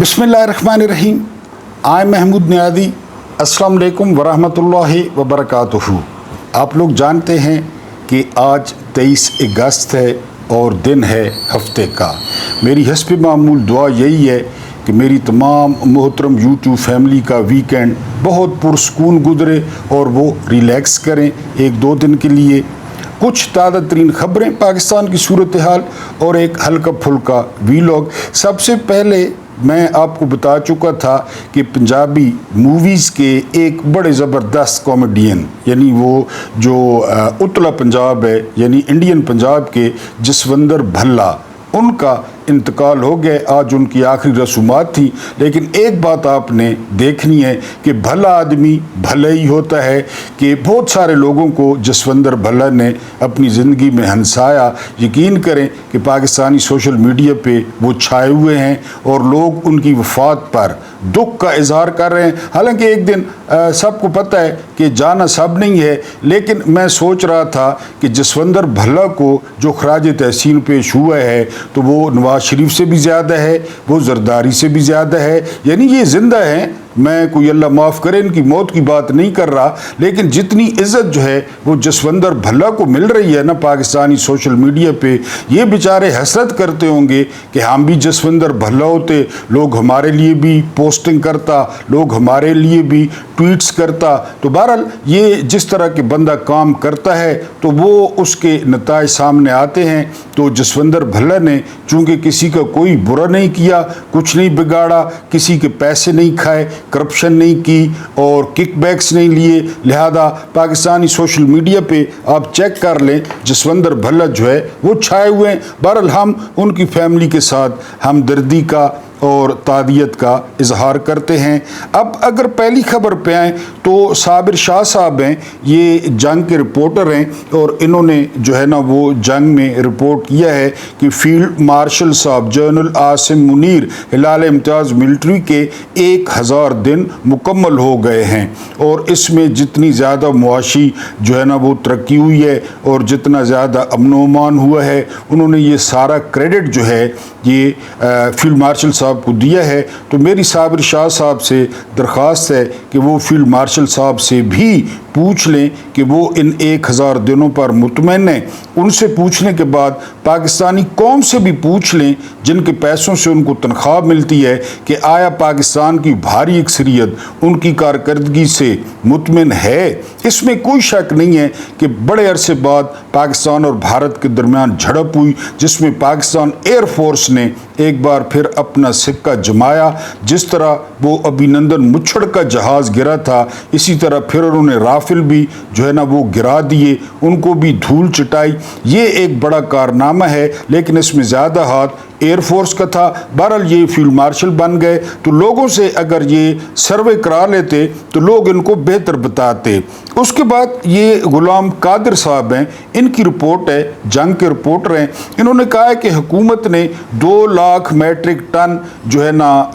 बिस्मिल्लाहिर्रहमानिर्रहीम। आई महमूद नियादी। अस्सलाम वालेकुम वरहमतुल्लाहि वबरकातुहू। आप लोग जानते हैं कि आज 23 अगस्त है और दिन है हफ्ते का। मेरी हस्ब मामूल दुआ यही है कि मेरी तमाम मोहतरम यूट्यूब फैमिली का वीकेंड बहुत पुरसकून गुजरे और वो रिलैक्स करें एक दो दिन के लिए। कुछ ताज़ा तरीन ख़बरें पाकिस्तान की सूरत हाल और एक हल्का फुल्का वीलॉग। सबसे पहले मैं आपको बता चुका था कि पंजाबी मूवीज़ के एक बड़े ज़बरदस्त कॉमेडियन यानी वो जो उत्तला पंजाब है यानी इंडियन पंजाब के जसविंदर भल्ला, उनका इंतकाल हो गया। आज उनकी आखिरी रसूमात थी। लेकिन एक बात आपने देखनी है कि भला आदमी भला ही होता है कि बहुत सारे लोगों को जसविंदर भल्ला ने अपनी ज़िंदगी में हंसाया। यकीन करें कि पाकिस्तानी सोशल मीडिया पे वो छाए हुए हैं और लोग उनकी वफ़ात पर दुख का इजहार कर रहे हैं। हालांकि एक दिन सबको पता है कि जाना सब नहीं है, लेकिन मैं सोच रहा था कि जसविंदर भल्ला को जो खराज तहसीन पेश हुआ है तो वो नवाज शरीफ से भी ज़्यादा है, वो जरदारी से भी ज़्यादा है। यानी ये ज़िंदा हैं। मैं कोई अल्लाह माफ़ करे इनकी मौत की बात नहीं कर रहा, लेकिन जितनी इज़्ज़त जो है वो जसविंदर भल्ला को मिल रही है ना पाकिस्तानी सोशल मीडिया पे, ये बेचारे हसरत करते होंगे कि हम भी जसविंदर भल्ला होते, लोग हमारे लिए भी पोस्टिंग करता, लोग हमारे लिए भी ट्वीट्स करता। तो बहरहाल ये जिस तरह के बंदा काम करता है तो वो उसके नताइज सामने आते हैं। तो जसविंदर भल्ला ने चूँकि किसी का कोई बुरा नहीं किया, कुछ नहीं बिगाड़ा, किसी के पैसे नहीं खाए, करप्शन नहीं की और किकबैक्स नहीं लिए, लिहाजा पाकिस्तानी सोशल मीडिया पे आप चेक कर लें जसविंदर भल्ला जो है वो छाए हुए हैं। बहरहाल हम उनकी फैमिली के साथ हमदर्दी का और तादियत का इजहार करते हैं। अब अगर पहली खबर पे आएँ तो साबिर शाह साहब हैं, ये जंग के रिपोर्टर हैं और इन्होंने जो है ना वो जंग में रिपोर्ट किया है कि फील्ड मार्शल साहब जनरल आसिम मुनीर हिलाल इम्तियाज़ मिलिट्री के 1000 दिन मुकम्मल हो गए हैं और इसमें जितनी ज़्यादा मुआशी जो है ना वो तरक्की हुई है और जितना ज़्यादा अमन व अमान हुआ है, उन्होंने ये सारा क्रेडिट जो है ये फील्ड मार्शल साहब को दिया है। तो मेरी साबिर शाह साहब से दरख्वास्त है कि वो फील्ड मार्शल साहब से भी पूछ लें कि वो इन 1000 दिनों पर मुतमईन हैं। उनसे पूछने के बाद पाकिस्तानी कौम से भी पूछ लें जिनके पैसों से उनको तनख्वाह मिलती है कि आया पाकिस्तान की भारी अक्सरियत उनकी कारकर्दगी से मुतमईन है। इसमें कोई शक नहीं है कि बड़े अरसे बाद पाकिस्तान और भारत के दरमियान झड़प हुई जिसमें पाकिस्तान एयरफोर्स ने एक बार फिर अपना सिक्का जमाया। जिस तरह वो अभिनंदन मुच्छड़ का जहाज़ गिरा था, इसी तरह फिर उन्होंने राफेल भी जो है ना वो गिरा दिए, उनको भी धूल चटाई। ये एक बड़ा कारनामा है, लेकिन इसमें ज़्यादा हाथ एयरफोर्स का था। बहरहाल ये फील्ड मार्शल बन गए तो लोगों से अगर ये सर्वे करा लेते तो लोग इनको बेहतर बताते। उसके बाद ये गुलाम कादिर साहब हैं, इनकी रिपोर्ट है, जंग के रिपोर्टर हैं। इन्होंने कहा है कि हुकूमत ने 2 लाख मैट्रिक टन जो है ना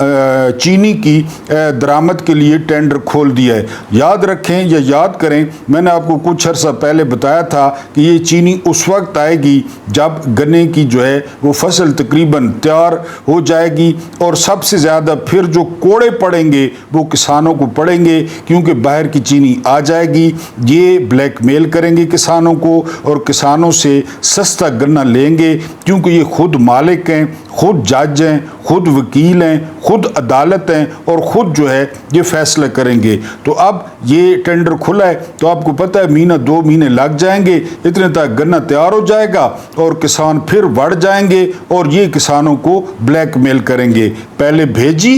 चीनी की दरामद के लिए टेंडर खोल दिया है। याद रखें या याद करें, मैंने आपको कुछ अर्सा पहले बताया था कि ये चीनी उस वक्त आएगी जब गन्ने की जो है वो फसल तकरीबन तैयार हो जाएगी और सबसे ज़्यादा फिर जो कोड़े पड़ेंगे वो किसानों को पड़ेंगे, क्योंकि बाहर की चीनी आ जाएगी। ये ब्लैकमेल करेंगे किसानों को और किसानों से सस्ता गन्ना लेंगे, क्योंकि ये खुद मालिक हैं, खुद जज हैं, खुद वकील हैं, खुद अदालत हैं और ख़ुद जो है ये फैसला करेंगे। तो अब ये टेंडर खुला है तो आपको पता है महीना 2 महीने लग जाएंगे, इतने तक गन्ना तैयार हो जाएगा और किसान फिर बढ़ जाएंगे और ये किसानों को ब्लैकमेल करेंगे। पहले भेजी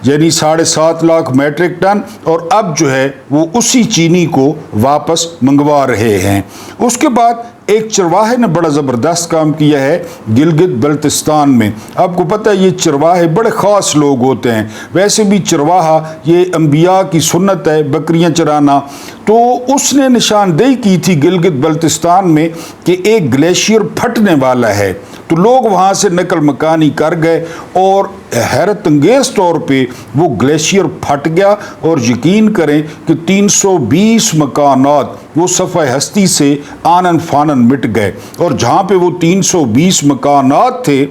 यानी 7.5 लाख मैट्रिक टन और अब जो है वो उसी चीनी को वापस मंगवा रहे हैं। उसके बाद एक चरवाहे ने बड़ा ज़बरदस्त काम किया है गिलगित बल्तिस्तान में। आपको पता है ये चरवाहे बड़े ख़ास लोग होते हैं। वैसे भी चरवाहा ये अंबिया की सुन्नत है बकरियां चराना। तो उसने निशानदेही की थी गिलगित बल्तिस्तान में कि एक ग्लेशियर फटने वाला है, तो लोग वहाँ से नकल मकानी कर गए और हैरत अंगेज़ तौर पे वो ग्लेशियर फट गया और यकीन करें कि 320 मकानात वो सफ़े हस्ती से आनन फानन मिट गए। और जहाँ पे वो 320 मकानात थे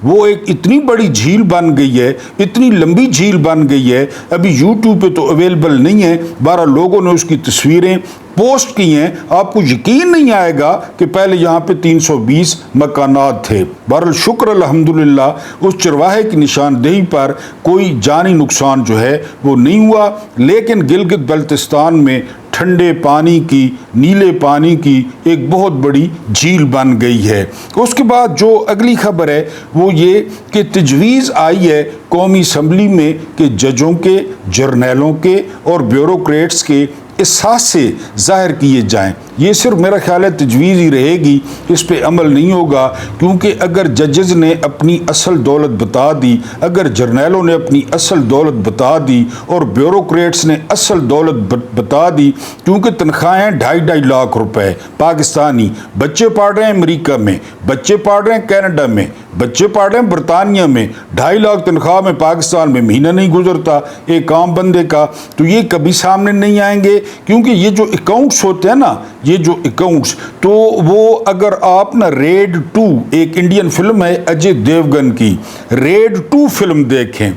وہ ایک اتنی بڑی جھیل بن گئی ہے، اتنی لمبی جھیل بن گئی ہے، ابھی یوٹیوب پہ تو اویلیبل نہیں ہے، 12 لوگوں نے اس کی تصویریں پوسٹ کی ہیں، آپ کو یقین نہیں آئے گا کہ پہلے یہاں پہ 320 مکانات تھے۔ بہرحال شکر الحمدللہ اس چرواہے کی نشاندہی پر کوئی جانی نقصان جو ہے وہ نہیں ہوا، لیکن گلگت بلتستان میں ٹھنڈے پانی کی، نیلے پانی کی ایک بہت بڑی جھیل بن گئی ہے۔ اس کے بعد جو اگلی خبر ہے وہ یہ کہ تجویز آئی ہے قومی اسمبلی میں کہ ججوں کے، جرنیلوں کے اور بیوروکریٹس کے اثاثے ظاہر کیے جائیں۔ یہ صرف میرا خیال ہے تجویز ہی رہے گی، اس پہ عمل نہیں ہوگا، کیونکہ اگر ججز نے اپنی اصل دولت بتا دی، اگر جرنیلوں نے اپنی اصل دولت بتا دی اور بیوروکریٹس نے اصل دولت بتا دی، کیونکہ تنخواہیں 2.5 لاکھ روپے پاکستانی، بچے پڑھ رہے ہیں امریکہ میں، بچے پڑھ رہے ہیں کینیڈا میں، بچے پڑھ رہے ہیں برطانیہ میں، 2.5 لاکھ تنخواہ میں پاکستان میں مہینہ نہیں گزرتا ایک عام بندے کا، تو یہ کبھی سامنے نہیں آئیں گے، کیونکہ یہ جو اکاؤنٹس ہوتے ہیں نا، یہ جو اکاؤنٹس، تو وہ اگر آپ نا ریڈ 2 ایک انڈین فلم ہے اجے دیوگن کی، ریڈ 2 فلم دیکھیں،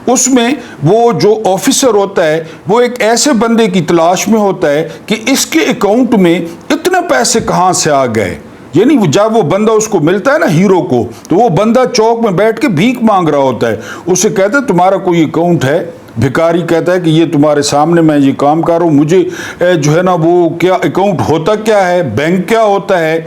اس میں وہ جو آفیسر ہوتا ہے وہ ایک ایسے بندے کی تلاش میں ہوتا ہے کہ اس کے اکاؤنٹ میں اتنے پیسے کہاں سے آ گئے، یعنی جب وہ بندہ اس کو ملتا ہے نا ہیرو کو، تو وہ بندہ چوک میں بیٹھ کے بھیک مانگ رہا ہوتا ہے، اسے کہتے ہیں تمہارا کوئی اکاؤنٹ ہے؟ بھکاری کہتا ہے کہ یہ تمہارے سامنے میں یہ کام کر رہا ہوں، مجھے جو ہے نا وہ کیا اکاؤنٹ ہوتا کیا ہے، بینک کیا ہوتا ہے۔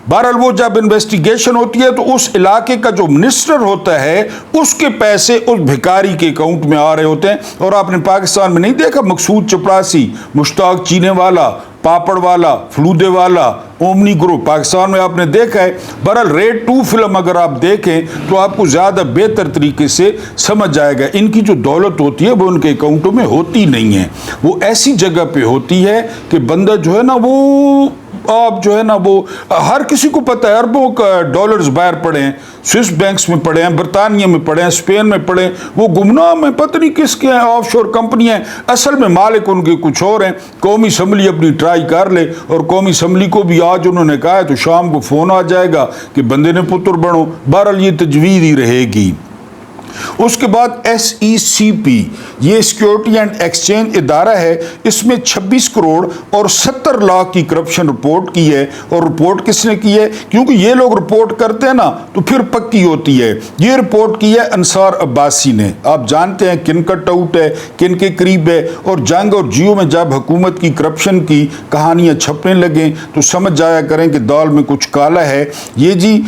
بہرحال وہ جب انویسٹیگیشن ہوتی ہے تو اس علاقے کا جو منسٹر ہوتا ہے اس کے پیسے اس بھکاری کے اکاؤنٹ میں آ رہے ہوتے ہیں، اور آپ نے پاکستان میں نہیں دیکھا مقصود چپراسی، مشتاق چینے والا، پاپڑ والا، فلودے والا، اومنی گروپ، پاکستان میں آپ نے دیکھا ہے۔ بہرحال ریڈ 2 فلم اگر آپ دیکھیں تو آپ کو زیادہ بہتر طریقے سے سمجھ جائے گا، ان کی جو دولت ہوتی ہے وہ ان کے اکاؤنٹوں میں ہوتی نہیں ہے، وہ ایسی جگہ پہ ہوتی ہے کہ بندہ جو ہے نا وہ آپ جو ہے نا وہ ہر کسی کو پتہ ہے، اربوں ڈالرز باہر پڑے ہیں، سوئس بینکس میں پڑے ہیں، برطانیہ میں پڑے ہیں، اسپین میں پڑے ہیں، وہ گمنام ہیں، پتہ نہیں کس کے ہیں، آف شور کمپنی ہیں، اصل میں مالک ان کے کچھ اور ہیں۔ قومی اسمبلی اپنی ٹرائی کر لے، اور قومی اسمبلی کو بھی آج انہوں نے کہا ہے تو شام کو فون آ جائے گا کہ بندے نے پتر بنو۔ بہرحال یہ تجویز ہی رہے گی۔ اس کے بعد SECP، یہ سیکیورٹی اینڈ ایکسچینج ادارہ ہے، اس میں 26 کروڑ اور 70 لاکھ کی کرپشن رپورٹ کی ہے، اور رپورٹ کس نے کی ہے؟ کیونکہ یہ لوگ رپورٹ کرتے ہیں نا تو پھر پکی ہوتی ہے۔ یہ رپورٹ کی ہے انصار عباسی نے، آپ جانتے ہیں کن کٹ آؤٹ ہے، کن کے قریب ہے، اور جنگ اور جیو میں جب حکومت کی کرپشن کی کہانیاں چھپنے لگیں تو سمجھ جایا کریں کہ دال میں کچھ کالا ہے۔ یہ جی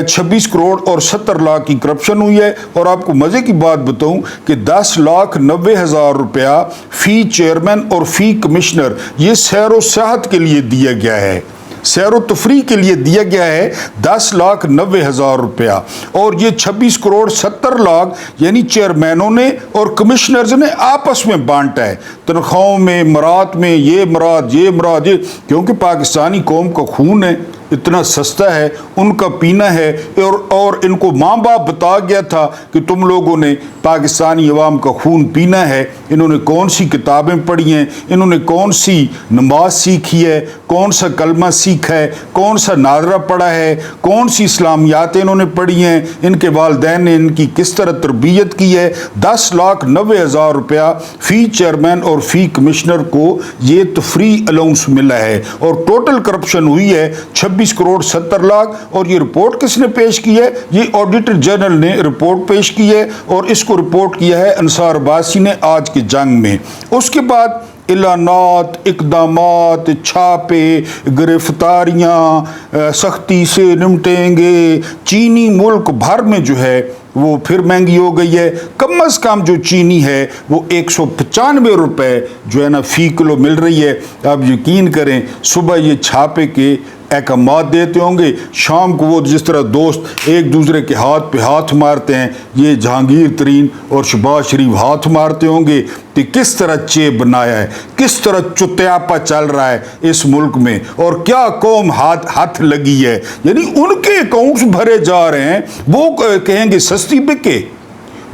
26 کروڑ اور 70 لاکھ کی کرپشن ہوئی ہے، اور آپ کو مزے کی بات بتاؤں کہ 10,90,000 روپیہ فی چیئرمین اور فی کمشنر یہ سیر و سیاحت کے لیے دیا گیا ہے، سیر و تفریح کے لیے دیا گیا ہے 10,90,000 روپیہ، اور یہ 26 کروڑ 70 لاکھ یعنی چیئرمینوں نے اور کمشنرز نے آپس میں بانٹا ہے، تنخواہوں میں، مراد میں، یہ مراد، یہ مراد، یہ، کیونکہ پاکستانی قوم کا خون ہے، اتنا سستا ہے، ان کا پینا ہے، اور ان کو ماں باپ بتا گیا تھا کہ تم لوگوں نے پاکستانی عوام کا خون پینا ہے۔ انہوں نے کون سی کتابیں پڑھی ہیں، انہوں نے کون سی نماز سیکھی ہے، کون سا کلمہ سیکھا ہے، کون سا ناظرہ پڑھا ہے، کون سی اسلامیات انہوں نے پڑھی ہیں، ان کے والدین نے ان کی کس طرح تربیت کی ہے۔ 10,90,000 روپیہ فی چیئرمین اور فی کمشنر کو یہ تفریح الاؤنس ملا ہے، اور ٹوٹل کرپشن ہوئی ہے 26 کروڑ 70 لاکھ، اور یہ رپورٹ کس نے پیش کی ہے؟ یہ آڈیٹر جنرل نے رپورٹ پیش کی ہے، اور اس کو رپورٹ کیا ہے انصار عباسی نے آج کی جنگ میں۔ اس کے بعد اعلانات، اقدامات، چھاپے، گرفتاریاں، سختی سے نمٹیں گے، چینی ملک بھر میں جو ہے وہ پھر مہنگی ہو گئی ہے، کم از کم جو چینی ہے وہ 195 روپے جو ہے نا فی کلو مل رہی ہے۔ آپ یقین کریں صبح یہ چھاپے کے احکامات دیتے ہوں گے، شام کو وہ جس طرح دوست ایک دوسرے کے ہاتھ پہ ہاتھ مارتے ہیں، یہ جہانگیر ترین اور شہباز شریف ہاتھ مارتے ہوں گے کہ کس طرح چیب بنایا ہے، کس طرح چتیاپا چل رہا ہے اس ملک میں، اور کیا قوم ہاتھ لگی ہے، یعنی ان کے اکاؤنٹس بھرے جا رہے ہیں، وہ کہیں گے سستی بکے،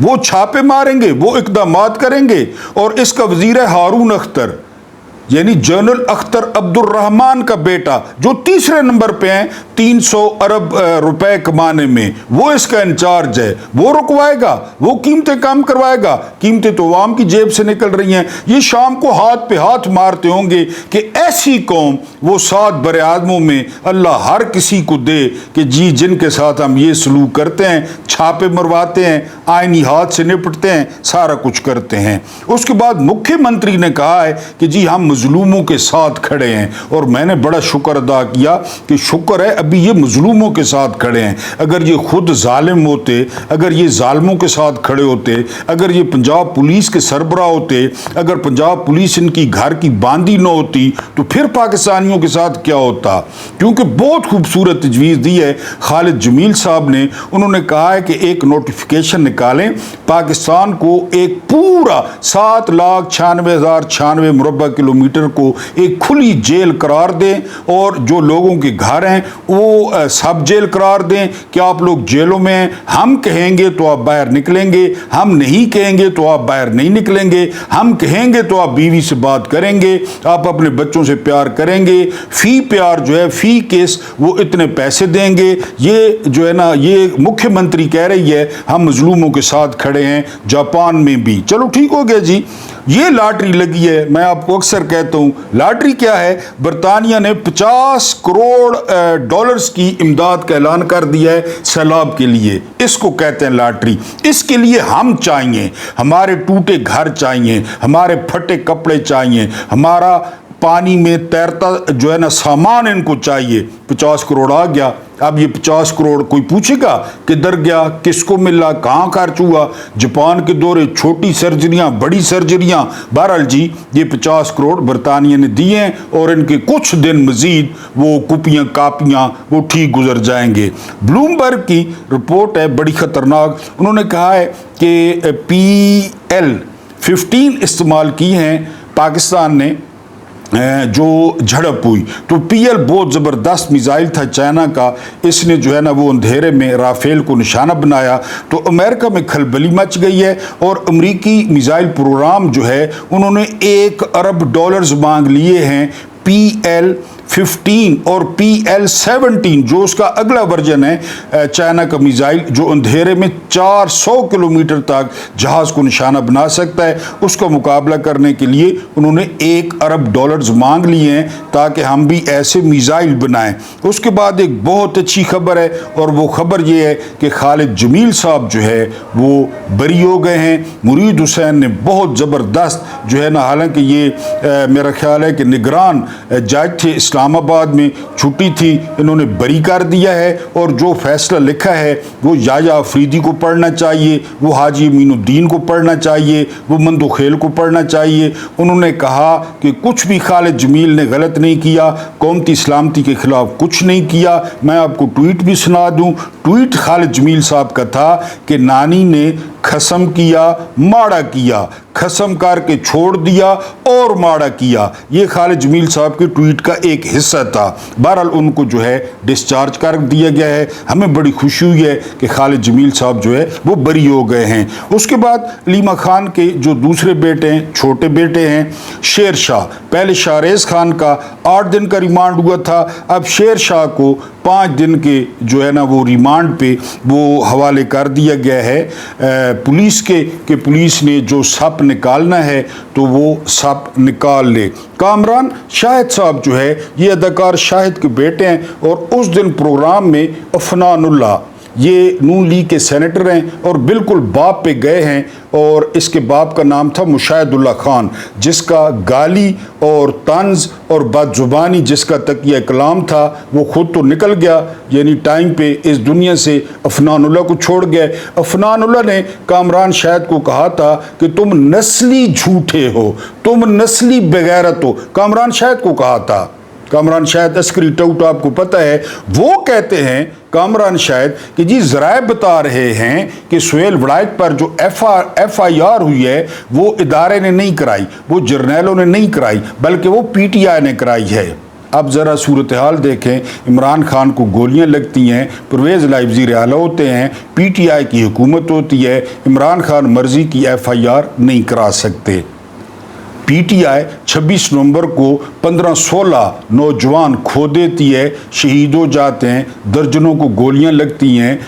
وہ چھاپے ماریں گے، وہ اقدامات کریں گے، اور اس کا وزیر ہے ہارون اختر، यानी जनरल अख्तर अब्दुर्रहमान का बेटा जो तीसरे नंबर पे हैं 300 अरब रुपए कमाने में, वो इसका इंचार्ज है। वो रुकवाएगा, वो कीमतें कम करवाएगा। कीमतें तो आवाम की जेब से निकल रही हैं। ये शाम को हाथ पे हाथ मारते होंगे कि ऐसी कौम वो 7 बरे आदमों में अल्लाह हर किसी को दे कि जी जिनके साथ हम ये सलूक करते हैं, छापे मरवाते हैं, आईनी हाथ से निपटते हैं, सारा कुछ करते हैं। उसके बाद मुख्यमंत्री ने कहा है कि जी हम मजलूमों के साथ खड़े हैं, और मैंने बड़ा शुक्र अदा किया कि शुक्र है अभी ये मजलूमों के साथ खड़े हैं। अगर ये खुद जालिम होते, अगर ये जालिमों के साथ खड़े होते, अगर ये पंजाब पुलिस के सरबराह होते, अगर पंजाब पुलिस इनकी घर की बांदी न होती, तो फिर पाकिस्तानियों के साथ क्या होता। क्योंकि बहुत खूबसूरत तजवीज़ दी है खालिद जमील साहब ने। उन्होंने कहा है कि एक नोटिफिकेशन निकालें, पाकिस्तान को एक पूरा 7,96,096 मुरब्बा किलोमीटर को एक खुली जेल करार दें, और जो लोगों के घर हैं वो सब जेल करार दें कि आप लोग जेलों में हैं। हम कहेंगे तो आप बाहर निकलेंगे, हम नहीं कहेंगे तो आप बाहर नहीं निकलेंगे, हम कहेंगे तो आप बीवी से बात करेंगे, आप अपने बच्चों से प्यार करेंगे, फी प्यार जो है फी केस वो इतने पैसे देंगे। ये जो है ना, ये मुख्यमंत्री कह रही है हम मजलूमों के साथ खड़े हैं, जापान में भी। चलो ठीक हो गया जी, ये लॉटरी लगी है। मैं आपको अक्सर कहता हूँ लॉटरी क्या है। बरतानिया ने 50 करोड़ डॉलर्स की इमदाद का ऐलान कर दिया है सैलाब के लिए। इसको कहते हैं लॉटरी। इसके लिए हम चाहिए, हमारे टूटे घर चाहिए, हमारे फटे कपड़े चाहिए, हमारा पानी में तैरता जो है ना सामान इनको चाहिए। 50 करोड़ आ गया। अब ये 50 करोड़ कोई पूछेगा किधर गया, किसको मिला, कहाँ खर्च हुआ। जापान के दौरे, छोटी सर्जरियाँ, बड़ी सर्जरियाँ, बहरहाल जी ये 50 करोड़ बरतानिया ने दिए हैं, और इनके कुछ दिन मजीद वो कुपियाँ कापियाँ वो ठीक गुजर जाएंगे। ब्लूमबर्ग की रिपोर्ट है बड़ी ख़तरनाक। उन्होंने कहा है कि PL-15 इस्तेमाल की हैं पाकिस्तान ने जो झड़प हुई। तो PL बहुत ज़बरदस्त मिसाइल था चाइना का। इसने जो है ना वो अंधेरे में राफेल को निशाना बनाया, तो अमेरिका में खलबली मच गई है। और अमेरिकी मिसाइल प्रोग्राम जो है उन्होंने $1 अरब मांग लिए हैं। PL-15 और PL-17 जो उसका अगला वर्जन है चाइना का मिसाइल, जो अंधेरे में 400 किलोमीटर तक जहाज को निशाना बना सकता है, उसका मुकाबला करने के लिए उन्होंने $1 अरब मांग लिए हैं ताकि हम भी ऐसे मिसाइल बनाएं। उसके बाद एक बहुत अच्छी खबर है, और वो खबर ये है कि खालिद जमील साहब जो है वो बरी हो गए हैं। मुरीद हुसैन ने बहुत ज़बरदस्त जो है ना, हालांकि ये मेरा ख्याल है कि निगरान जज थे, इस्लामाबाद में छुट्टी थी, इन्होंने बरी कर दिया है। और जो फैसला लिखा है वो याया अफरीदी को पढ़ना चाहिए, वो हाजी अमीनुद्दीन को पढ़ना चाहिए, वो मंदो खेल को पढ़ना चाहिए। उन्होंने कहा कि कुछ भी खालिद जमील ने गलत नहीं किया, कौमती सलामती के खिलाफ कुछ नहीं किया। मैं आपको ट्वीट भी सुना दूं। ट्वीट खालिद जमील साहब का था कि नानी ने खसम किया, माड़ा किया, खसम करके छोड़ दिया और माड़ा किया। ये खालिद जमील साहब के ट्वीट का एक हिस्सा था। बहरहाल उनको जो है डिस्चार्ज कर दिया गया है। हमें बड़ी खुशी हुई है कि खालिद जमील साहब जो है वो बरी हो गए हैं। उसके बाद लीमा खान के जो दूसरे बेटे हैं, छोटे बेटे हैं, शेर शाह, पहले शाहरेज खान का 8 दिन का रिमांड हुआ था, अब शेर शाह को 5 दिन के जो है ना वो रिमांड पे वो हवाले कर दिया गया है पुलिस के, कि पुलिस ने जो सप निकालना है तो वो सप निकाल ले। कामरान शाहिद साहब जो है ये अदाकार शाहिद के बेटे हैं, और उस दिन प्रोग्राम में अफनानुल्लाह, ये नून लीग के सेनेटर हैं और बिल्कुल बाप पे गए हैं, और इसके बाप का नाम था मुशाहिदुल्ला खान, जिसका गाली और तंज और बदजुबानी जिसका तकिया कलाम था वो खुद तो निकल गया, यानी टाइम पे इस दुनिया से अफनानुल्ला को छोड़ गए। अफनानुल्ला ने कामरान शाहिद को कहा था कि तुम नस्ली झूठे हो, तुम नस्ली बेगैरत हो, कामरान शाहिद को कहा था। कामरान शाहिद अस्करी टाउट आपको पता है, वो कहते हैं कामरान शाहिद कि जी ज़राए बता रहे हैं कि सुहेल वड़ाइक पर जो FIR हुई है वो इदारे ने नहीं कराई, वो जर्नैलों ने नहीं कराई, बल्कि वो PTI ने कराई है। अब ज़रा सूरत हाल देखें, इमरान खान को गोलियां लगती हैं, परवेज़ इलाही वज़ीर आला होते हैं, PTI की हुकूमत होती है, इमरान खान मर्ज़ी की FIR नहीं करा सकते। PTI 26 नवंबर को 15-16 नौजवान खो देती है, शहीद हो जाते हैं, दर्जनों को गोलियां लगती हैं,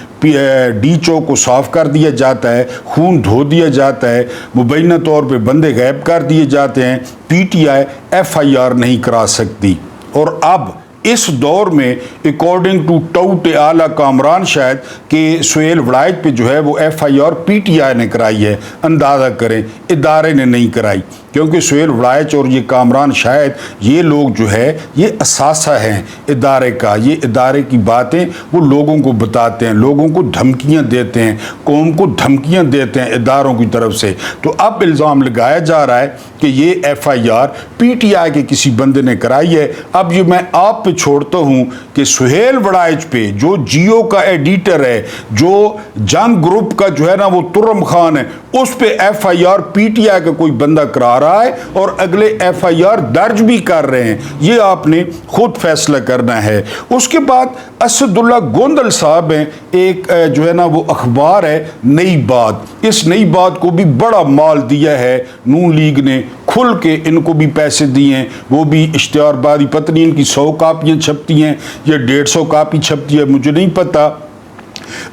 डी चौक को साफ कर दिया जाता है, खून धो दिया जाता है, मुबैना तौर पे बंदे गायब कर दिए जाते हैं, PTI FIR नहीं करा सकती। और अब इस दौर में अकॉर्डिंग टू टाउट आला कामरान शायद कि सुहेल वड़ाइच पे जो है वो FIR PTI ने कराई है। अंदाज़ा करें इदारे ने नहीं कराई, क्योंकि सुहेल वड़ाइच और ये कामरान शायद ये लोग जो है ये असासा हैं इदारे का, ये इदारे की बातें वो लोगों को बताते हैं, लोगों को धमकियां देते हैं, कौम को धमकियां देते हैं इदारों की तरफ से। तो अब इल्ज़ाम लगाया जा रहा है कि ये FIR PTI के किसी बंदे ने कराई है। अब ये मैं आप पे छोड़ता हूँ कि सुहेल वड़ाइच पे जो जियो का एडिटर है, जो जंग ग्रुप का जो है ना वो तुर्रम खान है, उस पे FIR PTI का कोई बंदा करा रहा है और अगले FIR दर्ज भी कर रहे हैं। ये आपने खुद फैसला करना है। उसके बाद असदुल्ला गोंदल साहब हैं, एक जो है ना वो अखबार है नई बात, इस नई बात को भी बड़ा माल दिया है नून लीग ने, खुल के इनको भी पैसे दिए हैं, वो भी इश्तिहारबाजी, पत्नी इनकी 100 कापियाँ छपती हैं या 150 कापी छपती है मुझे नहीं पता।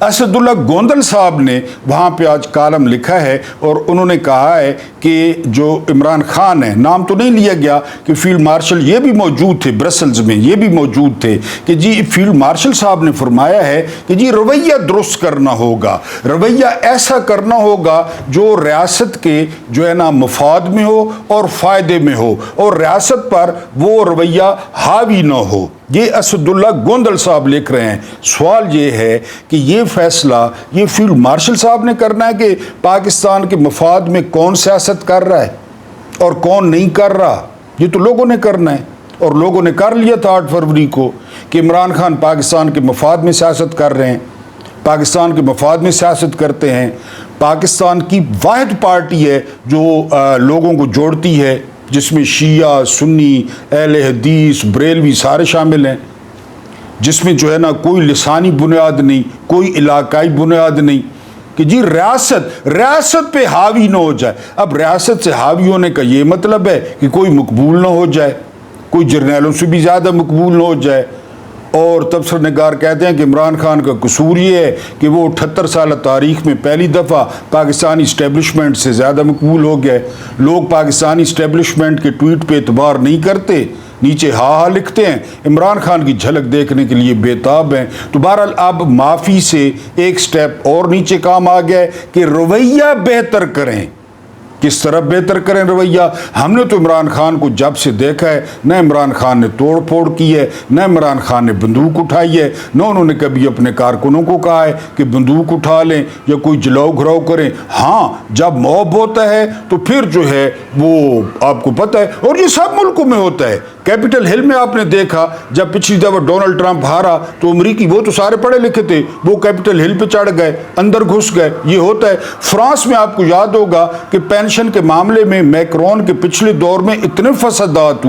असदुल्ला गोंदल साहब ने वहाँ पे आज कॉलम लिखा है और उन्होंने कहा है कि जो इमरान खान है, नाम तो नहीं लिया गया, कि फील्ड मार्शल ये भी मौजूद थे ब्रसल्स में, ये भी मौजूद थे कि जी फील्ड मार्शल साहब ने फरमाया है कि जी रवैया दुरुस्त करना होगा, रवैया ऐसा करना होगा जो रियासत के जो है ना मफाद में हो और फ़ायदे में हो और रियासत पर वो रवैया हावी ना हो। ये असदुल्ला गोंदल साहब लिख रहे हैं। सवाल ये है कि ये फैसला ये फील्ड मार्शल साहब ने करना है कि पाकिस्तान के मफाद में कौन सियासत कर रहा है और कौन नहीं कर रहा, ये तो लोगों ने करना है। और लोगों ने कर लिया था 8 फरवरी को कि इमरान खान पाकिस्तान के मफाद में सियासत कर रहे हैं, पाकिस्तान के मफाद में सियासत करते हैं। पाकिस्तान की वाहिद पार्टी है जो लोगों को जोड़ती है, जिसमें शिया, सुन्नी, अहले हदीस, बरेलवी सारे शामिल हैं, जिसमें जो है ना कोई लिसानी बुनियाद नहीं, कोई इलाकाई बुनियाद नहीं, कि जी रियासत पे हावी ना हो जाए। अब रियासत से हावी होने का ये मतलब है कि कोई मकबूल ना हो जाए, कोई जर्नैलों से भी ज़्यादा मकबूल ना हो जाए। और तबसर निगार कहते हैं कि इमरान खान का कसूर ये है कि वो 78 साल तारीख में पहली दफ़ा पाकिस्तानी इस्टेब्लिशमेंट से ज़्यादा मकबूल हो गए। लोग पाकिस्तानी इस्टेब्लिशमेंट के ट्वीट पे एतबार नहीं करते, नीचे हा लिखते हैं, इमरान खान की झलक देखने के लिए बेताब हैं। तो बहरहाल अब माफ़ी से एक स्टेप और नीचे काम आ गया है कि रवैया बेहतर करें। किस तरह बेहतर करें रवैया? हमने तो इमरान खान को जब से देखा है, न इमरान खान ने तोड़ फोड़ की है, न इमरान खान ने बंदूक उठाई है, न उन्होंने कभी अपने कारकुनों को कहा है कि बंदूक उठा लें या कोई जलाओ घराव करें। हाँ, जब मॉब होता है तो फिर जो है वो आपको पता है, और ये सब मुल्कों में होता है। कैपिटल हिल में आपने देखा जब पिछली दफ़ा डोनाल्ड ट्रंप हारा तो अमरीकी, वो तो सारे पढ़े लिखे थे, वो कैपिटल हिल पे चढ़ गए, अंदर घुस गए। ये होता है। फ्रांस में आपको याद होगा कि पेंशन के मामले में मैक्रोन के पिछले दौर में इतने फसादात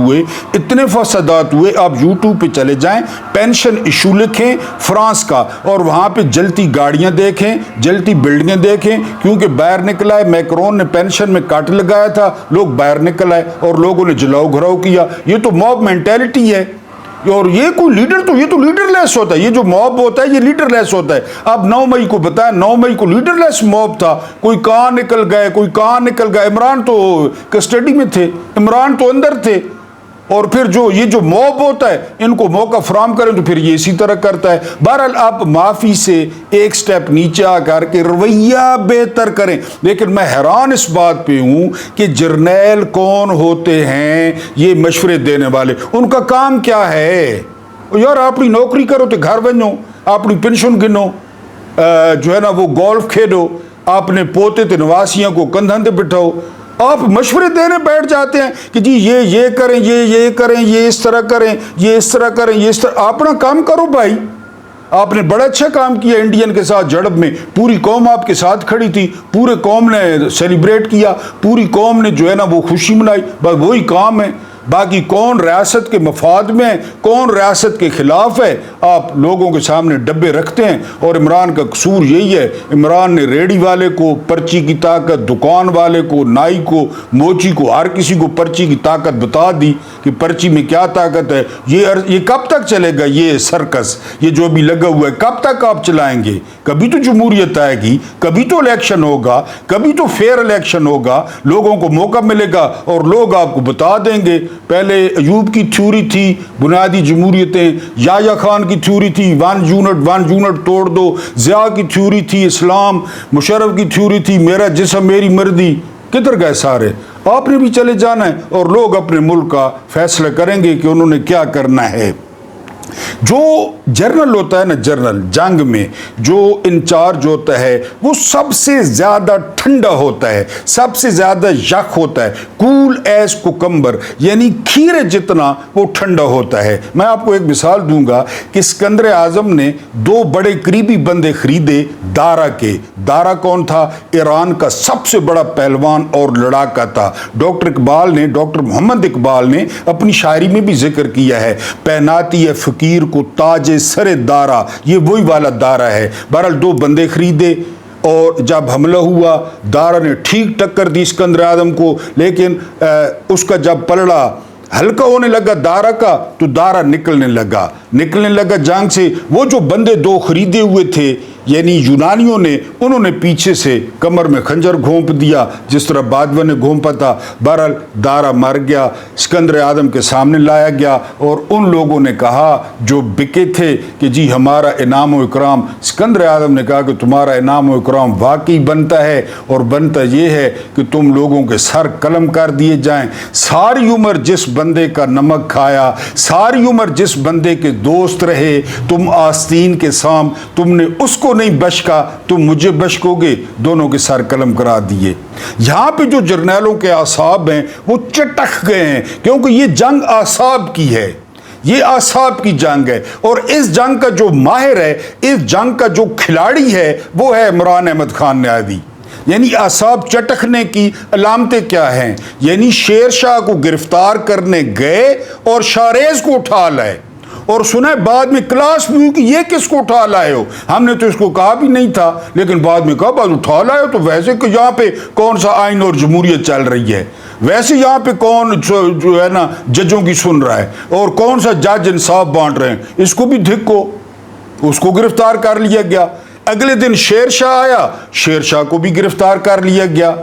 हुए, आप यूट्यूब पे चले जाएं, पेंशन इशू लिखें फ्रांस का, और वहाँ पे जलती गाड़ियाँ देखें, जलती बिल्डिंगें देखें, क्योंकि बाहर निकला है, मैक्रोन ने पेंशन में कट लगाया था, लोग बाहर निकल आए और लोगों ने जलाओ घराव किया। ये तो मॉब मेंटेलिटी है। और ये कोई लीडर, तो ये तो लीडरलेस होता है। ये जो मॉब होता है ये लीडरलेस होता है। अब 9 मई को बताया, 9 मई को लीडरलेस मॉब था, कोई कहाँ निकल गए, कोई कहाँ निकल गए। इमरान तो कस्टडी में थे, इमरान तो अंदर थे। और फिर जो ये जो मॉब होता है, इनको मौका फराम करें तो फिर ये इसी तरह करता है। बहरहाल आप माफ़ी से एक स्टेप नीचे आकर के रवैया बेहतर करें। लेकिन मैं हैरान इस बात पे हूँ कि जर्नैल कौन होते हैं ये मशवरे देने वाले, उनका काम क्या है? यार अपनी नौकरी करो तो घर बनो, अपनी पेंशन गिनो, जो है ना वो गोल्फ खेलो, अपने पोते ते नवासियों को कंधे पे बिठाओ। आप मशवरे देने बैठ जाते हैं कि जी ये करें, ये करें, ये इस तरह करें, ये इस तरह करें, ये इस तरह। अपना काम करो भाई। आपने बड़ा अच्छा काम किया इंडियन के साथ झड़प में, पूरी कौम आपके साथ खड़ी थी, पूरे कौम ने सेलिब्रेट किया, पूरी कौम ने जो है ना वो खुशी मनाई। बस वही काम है। باقی کون ریاست کے مفاد میں ہے، کون ریاست کے خلاف ہے، آپ لوگوں کے سامنے ڈبے رکھتے ہیں۔ اور عمران کا قصور یہی ہے، عمران نے ریڑھی والے کو پرچی کی طاقت، دکان والے کو، نائی کو، موچی کو، ہر کسی کو پرچی کی طاقت بتا دی کہ پرچی میں کیا طاقت ہے۔ یہ کب تک چلے گا یہ سرکس، یہ جو بھی لگا ہوا ہے کب تک آپ چلائیں گے؟ کبھی تو جمہوریت آئے گی، کبھی تو الیکشن ہوگا، کبھی تو فیئر الیکشن ہوگا، لوگوں کو موقع ملے گا اور لوگ آپ کو بتا دیں گے۔ پہلے ایوب کی تھیوری تھی بنیادی جمہوریتیں، یحییٰ خان کی تھیوری تھی ون یونٹ توڑ دو، ضیاء کی تھیوری تھی اسلام، مشرف کی تھیوری تھی میرا جسم میری مرضی۔ کدھر گئے سارے؟ آپ نے بھی چلے جانا ہے اور لوگ اپنے ملک کا فیصلہ کریں گے کہ انہوں نے کیا کرنا ہے۔ جو جنرل ہوتا ہے نا، جنرل جنگ میں جو انچارج ہوتا ہے وہ سب سے زیادہ ٹھنڈا ہوتا ہے، سب سے زیادہ یخ ہوتا ہے، کول ایز کوکمبر، یعنی کھیرے جتنا وہ ٹھنڈا ہوتا ہے۔ میں آپ کو ایک مثال دوں گا کہ اسکندر اعظم نے 2 بڑے قریبی بندے خریدے دارا کے۔ دارا کون تھا؟ ایران کا سب سے بڑا پہلوان اور لڑاکا تھا۔ ڈاکٹر محمد اقبال نے اپنی شاعری میں بھی ذکر کیا ہے، پہناتی ہے فقیر کو تاج سر دارا، یہ وہی والا دارا ہے۔ بہرحال 2 بندے خریدے اور جب حملہ ہوا دارا نے ٹھیک ٹکر دی اسکندر اعظم کو، لیکن اس کا جب پلڑا ہلکا ہونے لگا دارا کا تو دارا نکلنے لگا جنگ سے۔ وہ جو بندے 2 خریدے ہوئے تھے یعنی یونانیوں نے، انہوں نے پیچھے سے کمر میں خنجر گھونپ دیا جس طرح بادوہ نے گھونپا تھا۔ بہرحال دارا مر گیا، اسکندر اعظم کے سامنے لایا گیا اور ان لوگوں نے کہا جو بکے تھے کہ جی ہمارا انعام و اکرام۔ اسکندر اعظم نے کہا کہ تمہارا انعام و اکرام واقعی بنتا ہے، اور بنتا یہ ہے کہ تم لوگوں کے سر قلم کر دیے جائیں۔ ساری عمر جس بندے کا نمک کھایا، ساری عمر جس بندے کے دوست رہے، تم آستین کے سام، تم نے اس کو نہیں بشکا، تم مجھے بشکو گے۔ دونوں کے سر قلم کرا دیے۔ یہاں پہ جو جرنیلوں کے اعصاب ہیں وہ چٹک گئے ہیں، کیونکہ یہ جنگ اعصاب کی ہے، یہ اعصاب کی جنگ ہے، اور اس جنگ کا جو ماہر ہے، اس جنگ کا جو کھلاڑی ہے وہ ہے عمران احمد خان نیازی۔ یعنی اعصاب چٹکنے کی علامتیں کیا ہیں؟ یعنی شیر شاہ کو گرفتار کرنے گئے اور شاریز کو اٹھا لائے، اور سنا بعد میں کلاس بھی ہوئی کہ یہ کس کو اٹھا لائے ہو؟ ہم نے تو اس کو کہا بھی نہیں تھا، لیکن بعد میں کہا بعد اٹھا لائے ہو تو ویسے کہ یہاں پہ کون سا آئین اور جمہوریت چل رہی ہے، ویسے یہاں پہ کون جو ہے نا ججوں کی سن رہا ہے، اور کون سا جج انصاف بانٹ رہے ہیں، اس کو بھی دھکو، اس کو گرفتار کر لیا گیا۔ اگلے دن شیر شاہ آیا، شیر شاہ کو بھی گرفتار کر لیا گیا۔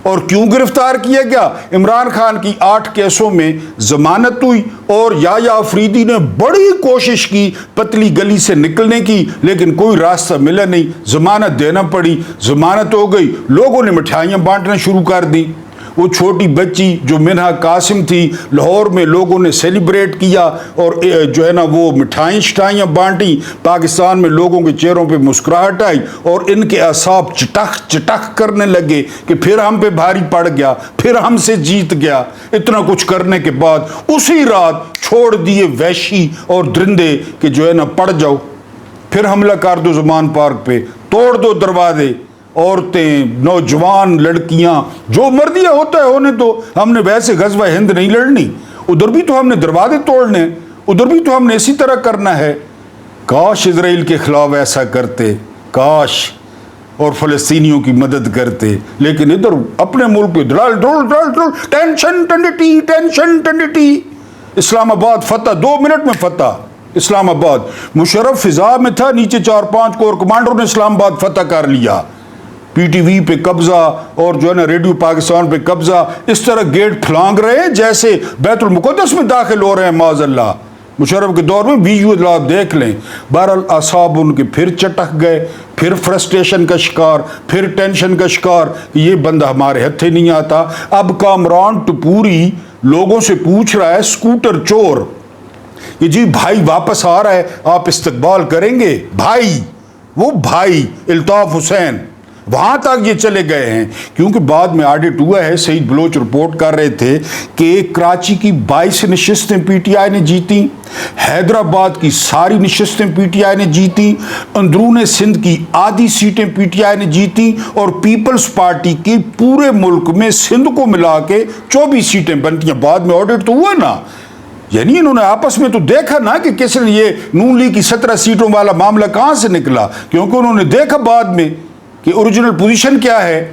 اور کیوں گرفتار کیا گیا؟ عمران خان کی 8 کیسوں میں ضمانت ہوئی، اور یحییٰ آفریدی نے بڑی کوشش کی پتلی گلی سے نکلنے کی، لیکن کوئی راستہ ملا نہیں، ضمانت دینا پڑی، ضمانت ہو گئی، لوگوں نے مٹھائیاں بانٹنا شروع کر دی۔ وہ چھوٹی بچی جو منہا قاسم تھی، لاہور میں لوگوں نے سیلیبریٹ کیا اور جو ہے نا وہ مٹھائیاں بانٹی، پاکستان میں لوگوں کے چہروں پہ مسکراہٹ آئی، اور ان کے اعصاب چٹک کرنے لگے کہ پھر ہم پہ بھاری پڑ گیا، پھر ہم سے جیت گیا۔ اتنا کچھ کرنے کے بعد اسی رات چھوڑ دیے وحشی اور درندے کہ جو ہے نا پڑ جاؤ، پھر حملہ کر دو زمان پارک پہ، توڑ دو دروازے، عورتیں، نوجوان، لڑکیاں، جو مرضی ہوتا ہے ہونے دو، ہم نے ویسے غزوہ ہند نہیں لڑنی، ادھر بھی تو ہم نے دروازے توڑنے، ادھر بھی تو ہم نے اسی طرح کرنا ہے۔ کاش اسرائیل کے خلاف ایسا کرتے، کاش، اور فلسطینیوں کی مدد کرتے، لیکن ادھر اپنے ملک پہ ٹینشن۔ اسلام آباد فتح، 2 منٹ میں فتح۔ اسلام آباد، مشرف فضا میں تھا، نیچے 4-5 کور کمانڈروں نے اسلام آباد فتح کر لیا۔ پی ٹی وی پہ قبضہ اور جو ہے نا ریڈیو پاکستان پہ قبضہ، اس طرح گیٹ پھلانگ رہے ہیں جیسے بیت المقدس میں داخل ہو رہے ہیں معاذ اللہ۔ مشرف کے دور میں ویڈیو آپ دیکھ لیں۔ بہرحال اعصاب ان کے پھر چٹک گئے، پھر فرسٹریشن کا شکار، پھر ٹینشن کا شکار کہ یہ بندہ ہمارے ہتھے نہیں آتا۔ اب کامران ٹپوری لوگوں سے پوچھ رہا ہے، سکوٹر چور، کہ جی بھائی واپس آ رہا ہے، آپ استقبال کریں گے؟ بھائی، وہ بھائی الطاف حسین، وہاں تک یہ چلے گئے ہیں، کیونکہ بعد میں آڈٹ ہوا ہے، سعید بلوچ رپورٹ کر رہے تھے کہ کراچی کی 22 نشستیں پی ٹی آئی نے جیتی، حیدرآباد کی ساری نشستیں پی ٹی آئی نے جیتی، اندرون سندھ کی آدھی سیٹیں پی ٹی آئی نے جیتی، اور پیپلز پارٹی کی پورے ملک میں سندھ کو ملا کے 24 سیٹیں بنتی ہیں۔ بعد میں آڈٹ تو ہوا نا، یعنی انہوں نے آپس میں تو دیکھا نا کہ کس نے یہ نون لیگ کی 17 سیٹوں والا معاملہ کہاں سے نکلا، کیونکہ انہوں نے دیکھا بعد میں کہ اوریجنل پوزیشن کیا ہے۔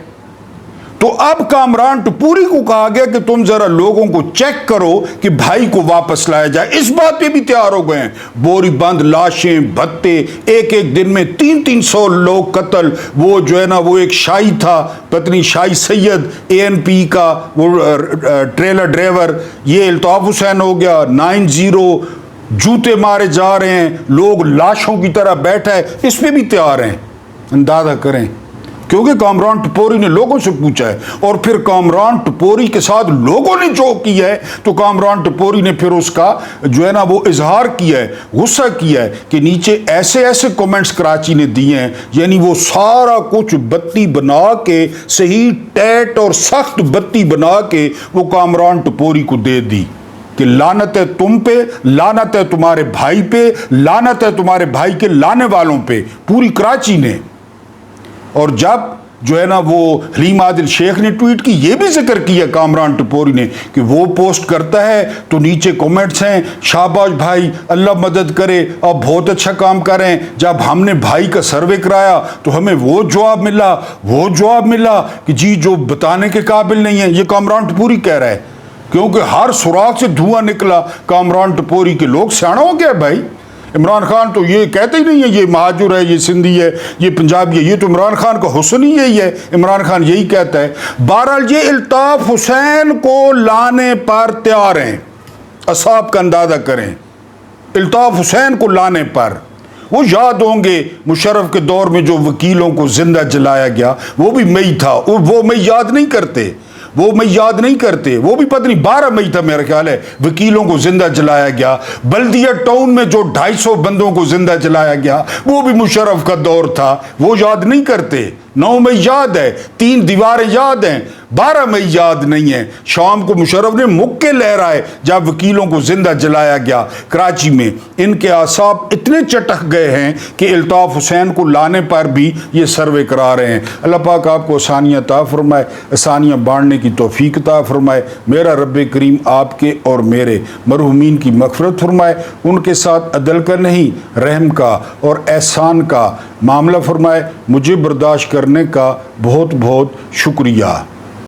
تو اب کامران ٹپوری کو کہا گیا کہ تم ذرا لوگوں کو چیک کرو کہ بھائی کو واپس لایا جائے، اس بات پہ بھی تیار ہو گئے ہیں۔ بوری بند لاشیں، بھتے، ایک دن میں 300 لوگ قتل۔ وہ جو ہے نا، وہ ایک شاہی تھا، پتنی شاہی سید ANP کا وہ ٹریلر ڈرائیور، یہ الطاف حسین ہو گیا، 90 جوتے مارے جا رہے ہیں، لوگ لاشوں کی طرح بیٹھا ہے، اس پہ بھی تیار ہیں۔ اندازہ کریں، کیونکہ کامران ٹپوری نے لوگوں سے پوچھا ہے، اور پھر کامران ٹپوری کے ساتھ لوگوں نے جو کیا ہے تو کامران ٹپوری نے پھر اس کا جو ہے نا وہ اظہار کیا ہے، غصہ کیا ہے کہ نیچے ایسے ایسے کومنٹس کراچی نے دیے ہیں، یعنی وہ سارا کچھ بتی بنا کے، صحیح ٹیٹ اور سخت بتی بنا کے وہ کامران ٹپوری کو دے دی کہ لعنت ہے تم پہ، لعنت ہے تمہارے بھائی پہ، لعنت ہے تمہارے بھائی کے لانے والوں پہ، پوری کراچی نے۔ اور جب جو ہے نا وہ حلیم عادل شیخ نے ٹویٹ کی، یہ بھی ذکر کیا کامران ٹپوری نے کہ وہ پوسٹ کرتا ہے تو نیچے کومنٹس ہیں، شاباش بھائی، اللہ مدد کرے، آپ بہت اچھا کام کر رہے ہیں۔ جب ہم نے بھائی کا سروے کرایا تو ہمیں وہ جواب ملا کہ جی جو بتانے کے قابل نہیں ہے۔ یہ کامران ٹپوری کہہ رہا ہے، کیونکہ ہر سوراخ سے دھواں نکلا۔ کامران ٹپوری کے لوگ سیاح ہو گیا بھائی، عمران خان تو یہ کہتے ہی نہیں ہے یہ مہاجر ہے، یہ سندھی ہے، یہ پنجابی ہے، یہ تو عمران خان کا حسن ہی یہی ہے، عمران خان یہی کہتا ہے۔ بہرحال یہ الطاف حسین کو لانے پر تیار ہیں، اصحاب کا اندازہ کریں، الطاف حسین کو لانے پر۔ وہ یاد ہوں گے مشرف کے دور میں جو وکیلوں کو زندہ جلایا گیا، وہ بھی مئی تھا، وہ مئی یاد نہیں کرتے، وہ بھی پتہ نہیں 12 مئی تھا میرا خیال ہے، وکیلوں کو زندہ جلایا گیا۔ بلدیہ ٹاؤن میں جو 250 بندوں کو زندہ جلایا گیا، وہ بھی مشرف کا دور تھا، وہ یاد نہیں کرتے۔ 9 مئی یاد ہے، 3 دیواریں یاد ہیں، 12 مئی یاد نہیں ہے۔ شام کو مشرف نے مکے لہرائے جب وکیلوں کو زندہ جلایا گیا کراچی میں۔ ان کے اعصاب اتنے چٹک گئے ہیں کہ الطاف حسین کو لانے پر بھی یہ سروے کرا رہے ہیں۔ اللہ پاک آپ کو آسانیاں عطا فرمائے، آسانیاں بانٹنے کی توفیق عطا فرمائے۔ میرا رب کریم آپ کے اور میرے مرحومین کی مغفرت فرمائے، ان کے ساتھ عدل کا نہیں رحم کا اور احسان کا معاملہ فرمائے۔ مجھے برداشت کرنے کا بہت بہت شکریہ۔